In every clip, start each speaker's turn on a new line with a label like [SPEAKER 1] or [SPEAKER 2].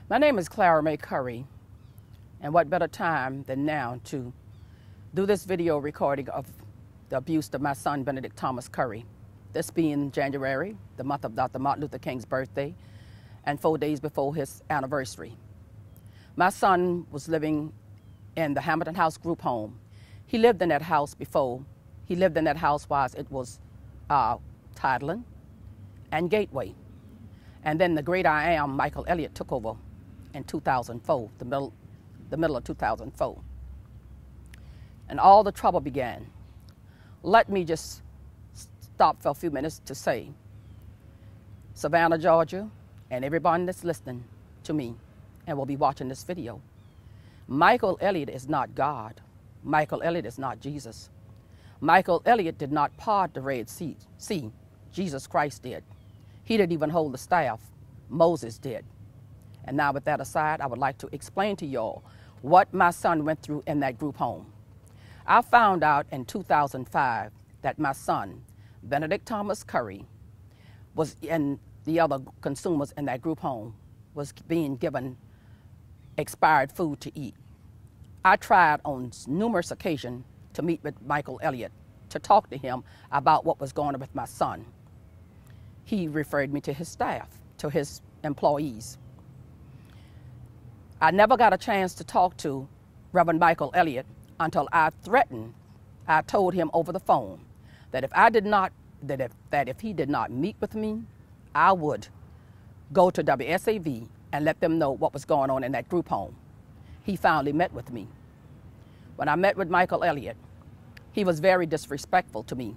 [SPEAKER 1] My name is Clara Mae Curry, and what better time than now to do this video recording of the abuse of my son, Benedict Thomas Curry. This being January, the month of Dr. Martin Luther King's birthday, and 4 days before his anniversary. My son was living in the Hamilton House group home. He lived in that house before. He lived in that house while it was Titling and Gateway. And then the great I Am, Michael Elliott, took over in 2004, the middle of 2004. And all the trouble began. Let me just stop for a few minutes to say, Savannah, Georgia, and everyone that's listening to me and will be watching this video, Michael Elliott is not God. Michael Elliott is not Jesus. Michael Elliott did not part the Red Sea. Jesus Christ did. He didn't even hold the staff. Moses did. And now with that aside, I would like to explain to y'all what my son went through in that group home. I found out in 2005 that my son, Benedict Thomas Curry, and the other consumers in that group home was being given expired food to eat. I tried on numerous occasions to meet with Michael Elliott to talk to him about what was going on with my son. He referred me to his staff, to his employees. I never got a chance to talk to Reverend Michael Elliott until I told him over the phone that if he did not meet with me, I would go to WSAV and let them know what was going on in that group home. He finally met with me. When I met with Michael Elliott, he was very disrespectful to me,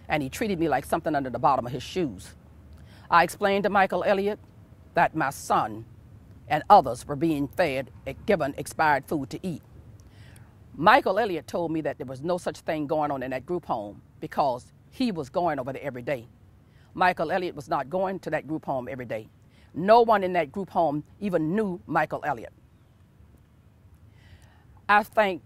[SPEAKER 1] and he treated me like something under the bottom of his shoes. I explained to Michael Elliott that my son and others were being given expired food to eat. Michael Elliott told me that there was no such thing going on in that group home because he was going over there every day. Michael Elliott was not going to that group home every day. No one in that group home even knew Michael Elliott. I think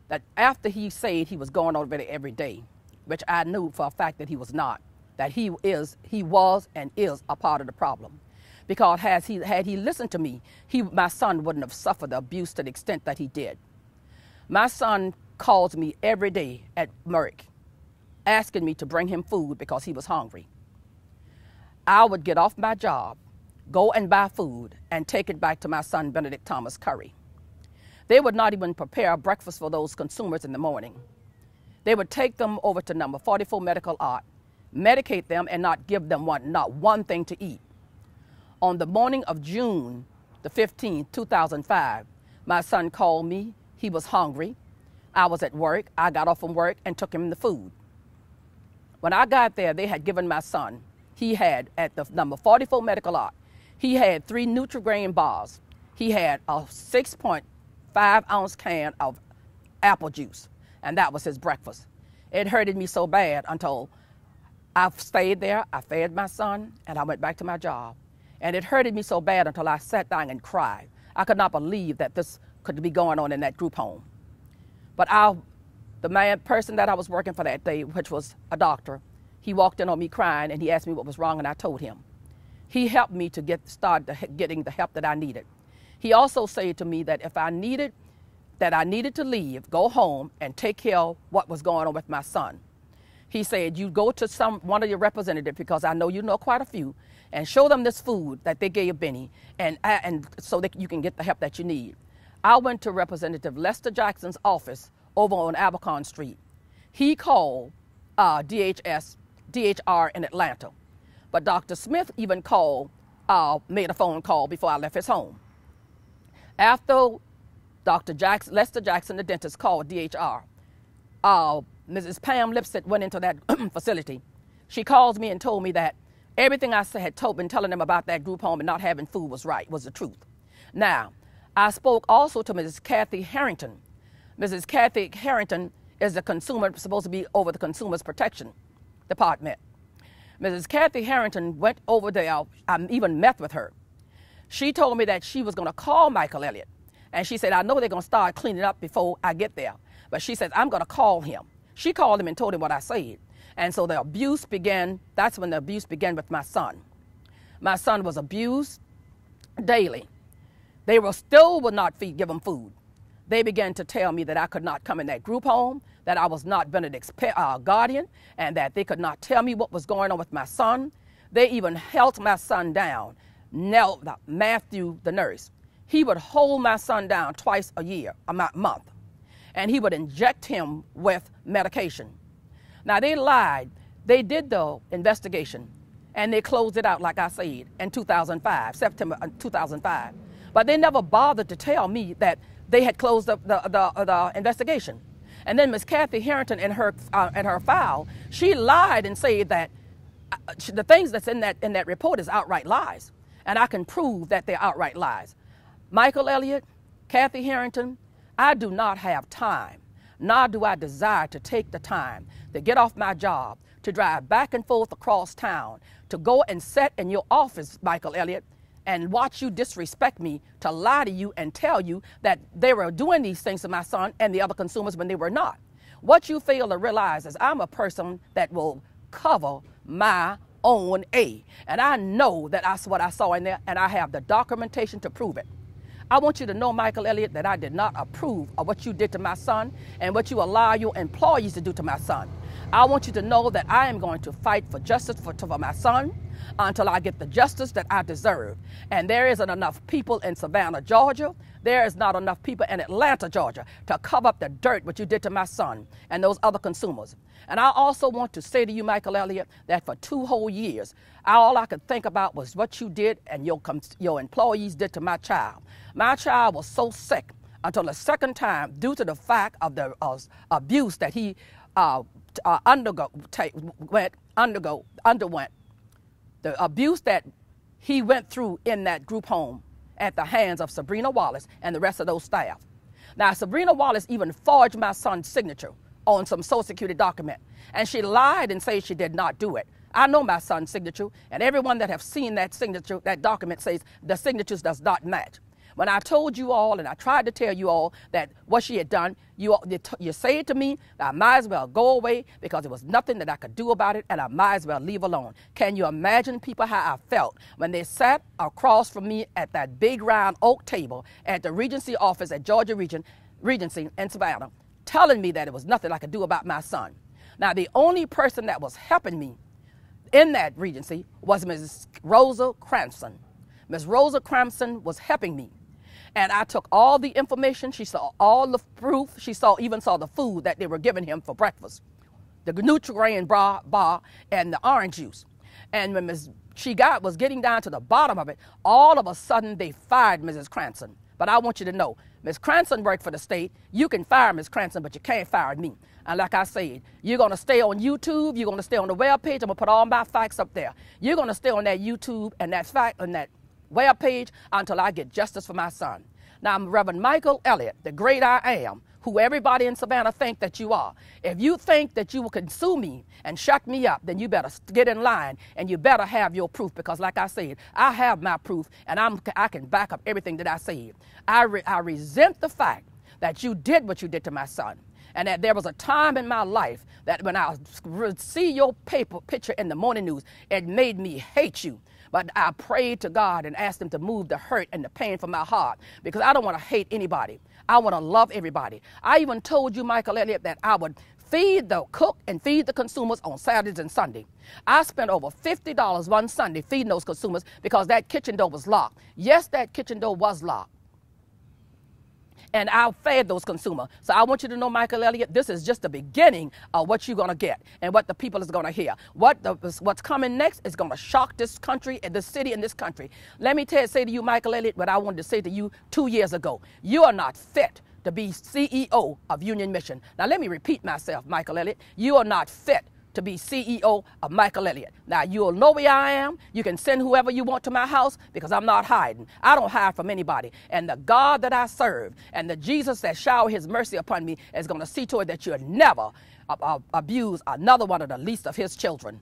[SPEAKER 1] that after he said he was going over there every day, which I knew for a fact that he was not, that he was and is a part of the problem. Because had he listened to me, my son wouldn't have suffered the abuse to the extent that he did. My son calls me every day at work, asking me to bring him food because he was hungry. I would get off my job, go and buy food, and take it back to my son, Benedict Thomas Curry. They would not even prepare breakfast for those consumers in the morning. They would take them over to number 44 Medical Art, medicate them, and not give them not one thing to eat. On the morning of June the 15th, 2005, my son called me. He was hungry. I was at work. I got off from work and took him the food. When I got there, they had given my son, he had, at the number 44 Medical Art, he had 3 Nutri-Grain bars. He had a 6.5-ounce can of apple juice, and that was his breakfast. It hurted me so bad until I stayed there, I fed my son, and I went back to my job. And it hurted me so bad until I sat down and cried. I could not believe that this could be going on in that group home. But the person that I was working for that day, which was a doctor, he walked in on me crying and he asked me what was wrong, and I told him. He helped me to start getting the help that I needed. He also said to me that if I needed to leave, go home and take care of what was going on with my son. He said, you go to one of your representatives, because I know you know quite a few, and show them this food that they gave Benny, and so that you can get the help that you need. I went to Representative Lester Jackson's office over on Abercorn Street. He called DHR in Atlanta, but Dr. Smith even made a phone call before I left his home. After Lester Jackson, the dentist, called DHR, Mrs. Pam Lipset went into that facility. She calls me and told me that everything I had been telling them about that group home and not having food was the truth. Now, I spoke also to Mrs. Kathy Harrington. Mrs. Kathy Harrington is the consumer, supposed to be over the Consumer's Protection Department. Mrs. Kathy Harrington went over there. I even met with her. She told me that she was going to call Michael Elliott. And she said, I know they're going to start cleaning up before I get there. But she said, I'm going to call him. She called him and told him what I said. And so the abuse began. That's when the abuse began with my son. My son was abused daily. They were still would not give them food. They began to tell me that I could not come in that group home, that I was not Benedict's guardian, and that they could not tell me what was going on with my son. They even held my son down. Matthew, the nurse, he would hold my son down twice a month, and he would inject him with medication. Now, they lied. They did the investigation, and they closed it out, like I said, in 2005, September 2005. But they never bothered to tell me that they had closed the investigation. And then Miss Kathy Harrington, in her file, she lied and said that the things that's in that report is outright lies. And I can prove that they're outright lies. Michael Elliott, Kathy Harrington, I do not have time, nor do I desire to take the time to get off my job, to drive back and forth across town, to go and sit in your office, Michael Elliott, and watch you disrespect me, to lie to you and tell you that they were doing these things to my son and the other consumers when they were not. What you fail to realize is I'm a person that will cover my own A. And I know that that's what I saw in there, and I have the documentation to prove it. I want you to know, Michael Elliott, that I did not approve of what you did to my son and what you allow your employees to do to my son. I want you to know that I am going to fight for justice for my son until I get the justice that I deserve. And there isn't enough people in Savannah, Georgia. There is not enough people in Atlanta, Georgia, to cover up the dirt what you did to my son and those other consumers. And I also want to say to you, Michael Elliott, that for 2 whole years, all I could think about was what you did and your employees did to my child. My child was so sick until the second time, due to the fact of the abuse that he underwent, the abuse that he went through in that group home at the hands of Sabrina Wallace and the rest of those staff. Now, Sabrina Wallace even forged my son's signature on some Social Security document, and she lied and said she did not do it. I know my son's signature, and everyone that have seen that signature, that document, says the signatures does not match. When I told you all, and I tried to tell you all that what she had done, you said to me that I might as well go away because there was nothing that I could do about it, and I might as well leave alone. Can you imagine, people, how I felt when they sat across from me at that big round oak table at the Regency office at Georgia Regency in Savannah, telling me that there was nothing I could do about my son? Now, the only person that was helping me in that Regency was Mrs. Rosa Crampson. Ms. Rosa Crampson was helping me. And I took all the information. She saw all the proof. She even saw the food that they were giving him for breakfast, the Nutri-Grain bar and the orange juice. And when she was getting down to the bottom of it, all of a sudden they fired Mrs. Cranston. But I want you to know, Ms. Cranston worked for the state. You can fire Ms. Cranston, but you can't fire me. And like I said, you're going to stay on YouTube. You're going to stay on the web page. I'm going to put all my facts up there. You're going to stay on that YouTube and that web page until I get justice for my son. Now, I'm Reverend Michael Elliott, the great I am, who everybody in Savannah think that you are. If you think that you can sue me and shut me up, then you better get in line, and you better have your proof, because like I said, I have my proof, and I can back up everything that I said. I resent the fact that you did what you did to my son, and that there was a time in my life that when I see your picture in the morning news, it made me hate you. But I prayed to God and asked him to move the hurt and the pain from my heart, because I don't want to hate anybody. I want to love everybody. I even told you, Michael Elliott, that I would cook and feed the consumers on Saturdays and Sunday. I spent over $50 one Sunday feeding those consumers because that kitchen door was locked. Yes, that kitchen door was locked. And I fed those consumers. So I want you to know, Michael Elliott, this is just the beginning of what you're going to get and what the people is going to hear. What's coming next is going to shock this country and this city and this country. Let me say to you, Michael Elliott, what I wanted to say to you 2 years ago. You are not fit to be CEO of Union Mission. Now, let me repeat myself, Michael Elliott. You are not fit to be CEO of Michael Elliott. Now, you'll know where I am. You can send whoever you want to my house, because I'm not hiding. I don't hide from anybody. And the God that I serve and the Jesus that shower his mercy upon me is going to see to it that you'll never abuse another one of the least of his children.